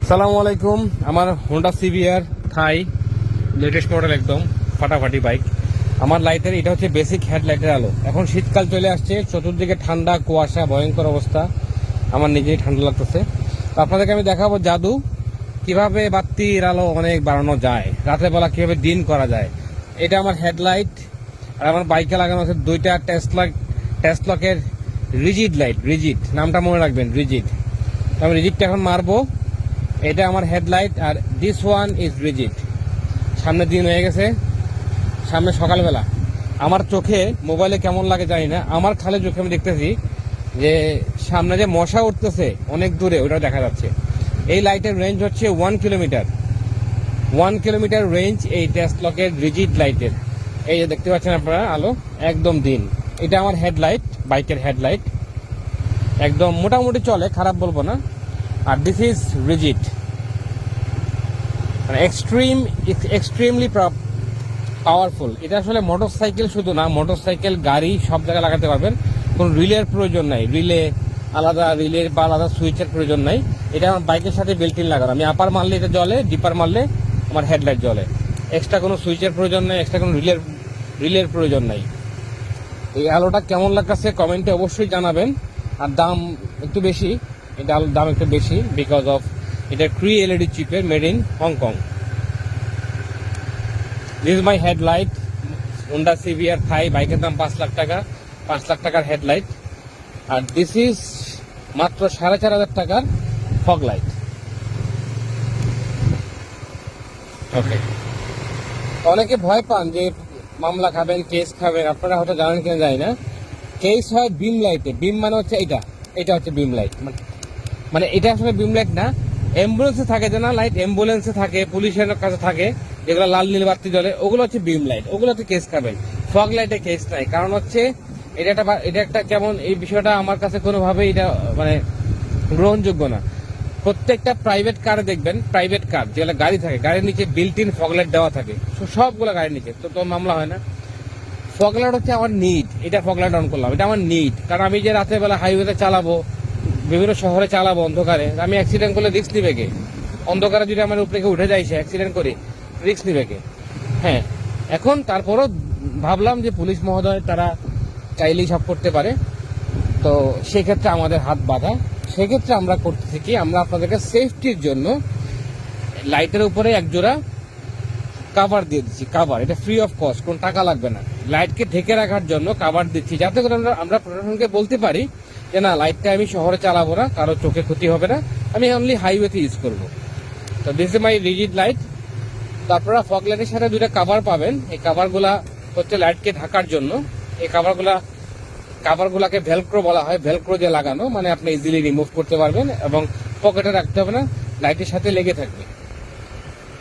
সালামু আলাইকুম। আমার হোন্ডা সিভিআর থাই লেটেস্ট মডেল, একদম ফাটাফাটি বাইক। আমার লাইটের এটা হচ্ছে বেসিক হেডলাইটের আলো। এখন শীতকাল চলে আসছে, চতুর্দিকে ঠান্ডা, কুয়াশা, ভয়ঙ্কর অবস্থা। আমার নিজেই ঠান্ডা লাগতেছে। তো আপনাদেরকে আমি দেখাবো জাদু, কিভাবে বাতির আলো অনেক বাড়ানো যায়, রাতের বেলা কিভাবে দিন করা যায়। এটা আমার হেডলাইট, আর আমার বাইকে লাগানো আছে দুইটা টেসলকের রিজিড লাইট। রিজিড নামটা মনে রাখবেন, রিজিড। আমি রিজিডটা এখন মারবো। এটা আমার হেডলাইট, আর দিস ওয়ান ইজ রিজিড। সামনে দিন হয়ে গেছে, সামনে সকালবেলা। আমার চোখে মোবাইলে কেমন লাগে জানি না, আমার খালে চোখে আমি দেখতেছি যে সামনে যে মশা উঠতেছে অনেক দূরে, ওটা দেখা যাচ্ছে। এই লাইটের রেঞ্জ হচ্ছে 1 কিলোমিটার। 1 কিলোমিটার রেঞ্জ এই টেসলকের রিজিড লাইটের। এই যে দেখতে পাচ্ছেন আপনারা আলো, একদম দিন। এটা আমার হেডলাইট, বাইকের হেডলাইট। একদম মোটামুটি চলে, খারাপ বলবো না। আর দিস ইজ রিজিড, মানে এক্সট্রিমলি পাওয়ারফুল। এটা আসলে মোটরসাইকেল শুধু না, মোটরসাইকেল, গাড়ি সব জায়গায় লাগাতে পারবেন। কোনো রিলের প্রয়োজন নাই, রিলে বা আলাদা সুইচের প্রয়োজন নাই। এটা আমার বাইকের সাথে বিল্ট-ইন লাগানো। আমি আপার মারলে এটা জ্বলে, ডিপার মারলে আমার হেডলাইট জ্বলে। এক্সট্রা কোনো সুইচের প্রয়োজন নাই, এক্সট্রা কোনো রিলের প্রয়োজন নাই। এই আলোটা কেমন লাগছে কমেন্টে অবশ্যই জানাবেন। আর দাম একটু বেশি, এটা আলোর দাম একটু বেশি, বিকজ অফ এটা ক্রি এলইডি চিপের, made in Hong. This is my headlight, Honda CVR Thai. বাইকের দাম 5 লাখ টাকা, 5 লাখ টাকার হেডলাইট। আর দিস ইজ মাত্র 4,500 টাকার ফগ লাইট। ওকে, অনেকে ভয় পান যে মামলা খাবেন, কেস খাবেন। আপনারা হয়তো জানেন কিনা জানি না, কেস হয় বিম লাইটে। বিম মানে হচ্ছে এটা হচ্ছে বিম লাইট। মানে এটা আসলে বিম লাইট না। অ্যাম্বুলেন্সে থাকে যে না লাইট, অ্যাম্বুলেন্সে থাকে, পুলিশের কাছে থাকে, যেগুলো লাল নীল বাতি জ্বলে, ওগুলো হচ্ছে বিম লাইট। ওগুলোতে কেস খাবেন। ফগ লাইটে কেস নাই, কারণ হচ্ছে এটা একটা কেমন, এই বিষয়টা আমার কাছে কোনোভাবেই এটা মানে গ্রহণযোগ্য না। প্রত্যেকটা প্রাইভেট কারে দেখবেন, প্রাইভেট কার যেগুলো গাড়ি থাকে, গাড়ির নিচে বিল্ট-ইন ফগ লাইট দেওয়া থাকে, সবগুলো গাড়ির নিচে। তো মামলা হয় না। ফগ লাইট হচ্ছে আমার নিড। এটা ফগ লাইট অন করলাম, এটা আমার নিড। কারণ আমি যে রাতের বেলা হাইওয়েতে চালাবো, বিভিন্ন শহরে চালাবো অন্ধকারে, আমি অ্যাক্সিডেন্ট করলে রিস্ক নিবে কে? অন্ধকারে যদি আমার উপরে কেউ উঠে যায়, সে অ্যাক্সিডেন্ট করে, রিস্ক নিবে কে? হ্যাঁ, এখন তারপরও ভাবলাম যে পুলিশ মহোদয় তারা চাইলেই সব করতে পারে, তো সেক্ষেত্রে আমাদের হাত বাঁধা। সেক্ষেত্রে আমরা করতেছি কি, আমরা আপনাদেরকে সেফটির জন্য লাইটের উপরে একজোড়া কাভার দিয়ে দিচ্ছি। কাভার, এটা ফ্রি অফ কস্ট, কোনো টাকা লাগবে না। লাইটকে ঢেকে রাখার জন্য কাভার দিচ্ছি, যাতে করে আমরা প্রশাসনকে বলতে পারি যে না, লাইটটা আমি শহরে চালাবো না, কারো চোখে ক্ষতি হবে না, আমি অনলি হাইওয়েতে ইউজ করবো। তো this is my rigid light. তো আপনারা ফগ লাইটের সাথে দুইটা কাভার পাবেন। এই কাভারগুলা হচ্ছে লাইটকে ঢাকার জন্য। এই কাভারগুলাকে ভেলক্রো বলা হয়। ভেলক্রো দিয়ে লাগানো, মানে আপনি ইজিলি রিমুভ করতে পারবেন এবং পকেটে রাখতে হবে না, লাইটের সাথে লেগে থাকবে।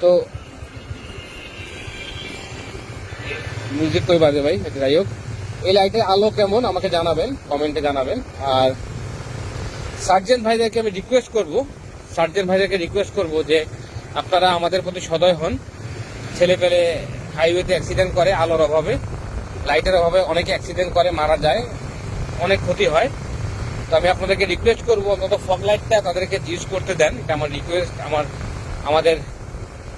তো মিউজিক কই বাজে ভাই, যাই হোক। এই লাইটের আলো কেমন আমাকে জানাবেন, কমেন্টে জানাবেন। আর সার্জেন্ট ভাইদেরকে আমি রিকোয়েস্ট করব যে আপনারা আমাদের প্রতি সদয় হন। ছেলে পেলে হাইওয়েতে অ্যাক্সিডেন্ট করে আলোর অভাবে, লাইটের অভাবে অনেকে অ্যাক্সিডেন্ট করে, মারা যায়, অনেক ক্ষতি হয়। তো আমি আপনাদেরকে রিকোয়েস্ট করবো অন্তত ফগ লাইটটা তাদেরকে ইউজ করতে দেন। এটা আমার রিকোয়েস্ট, আমাদের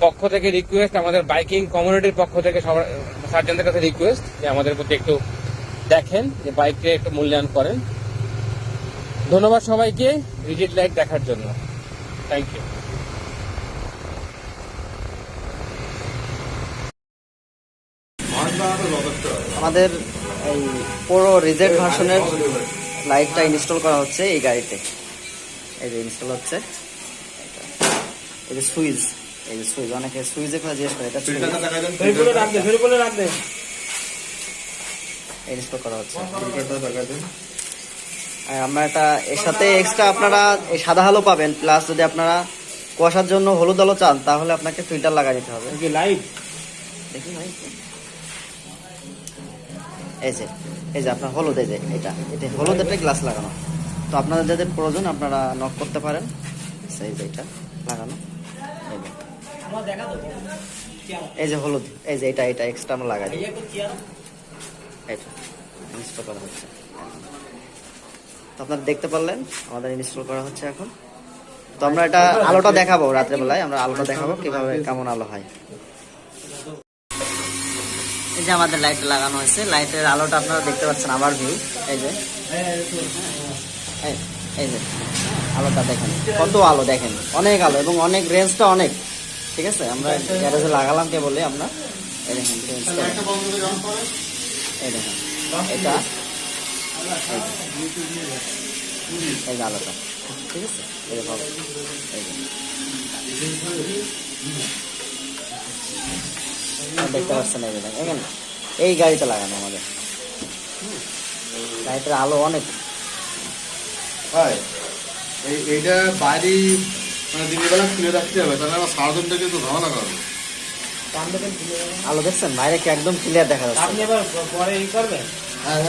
পক্ষ থেকে রিকোয়েস্ট, আমাদের বাইকিং কমিউনিটির পক্ষ থেকে সবার সার্জেন্টের কাছে রিকোয়েস্ট যে আমাদের প্রতি একটু দেখেন, যে বাইককে একটু মূল্যায়ন করেন। ধন্যবাদ সবাইকে রিজিড লাইট দেখার জন্য। Thank you. আমাদের এই পুরো রিজেট ভার্সনের লাইটটা ইনস্টল করা হচ্ছে এই গাড়িতে। এই যে ইনস্টল হচ্ছে, এই যে সুইচ, অনেকে সুইচের কথা জিজ্ঞেস করে, এটা ইনস্টল করা হচ্ছে। আমরা এটা এর সাথে এক্সট্রা আপনারা এই সাদা আলো পাবেন, প্লাস যদি আপনারা কুয়াশার জন্য হলুদ আলো চান, তাহলে আপনাকে ফিল্টার লাগাই দিতে হবে। লাইট দেখি ভাই, এই যে আপনার হলুদ, এই যে এটা হলুদ, একটা গ্লাস লাগানো। তো আপনাদের যাদের প্রয়োজন আপনারা নক করতে পারেন। এই যে এটা লাগানো, এই যে হলুদ, এই যে এটা এক্সট্রা আমরা লাগাই দিই। এটা ইনস্টল করা হচ্ছে। তো আপনারা দেখতে পারলেন আমাদের ইনস্টল করা হচ্ছে এখন। তো আমরা এটা আলোটা দেখাবো রাত্রেবেলায়, আমরা আলোটা দেখাবো কিভাবে কেমন আলো হয়। এই যে আমাদের লাইট লাগানো হয়েছে, লাইটের আলোটা আপনারা দেখতে পাচ্ছেন, আবার ভিউ এই যে এই যে আলোটা দেখেন, কত আলো দেখেন, অনেক আলো এবং অনেক রেঞ্জটা অনেক। ঠিক আছে, আমরা গ্যারেজে লাগালাম কেবলে আমরা, এই দেখেন এই দেখেন এটা এই যে আলোটা, ঠিক আছে এই যে ভালো, এই যে দেখতে পাচ্ছেন এই যে দেখেন, এই গাড়িতে লাগানো আমাদের লাইটের আলো অনেক। এইটা বাড়ি মানে দিনের বেলা খুলে রাখতে হবে, তাহলে আবার সারাদিনটাকে তো ধারণা করবে। আলো দেখছেন বাইরে কি একদম ক্লিয়ার দেখা যাচ্ছে। আপনি আবার পরে ই করবেন। হ্যাঁ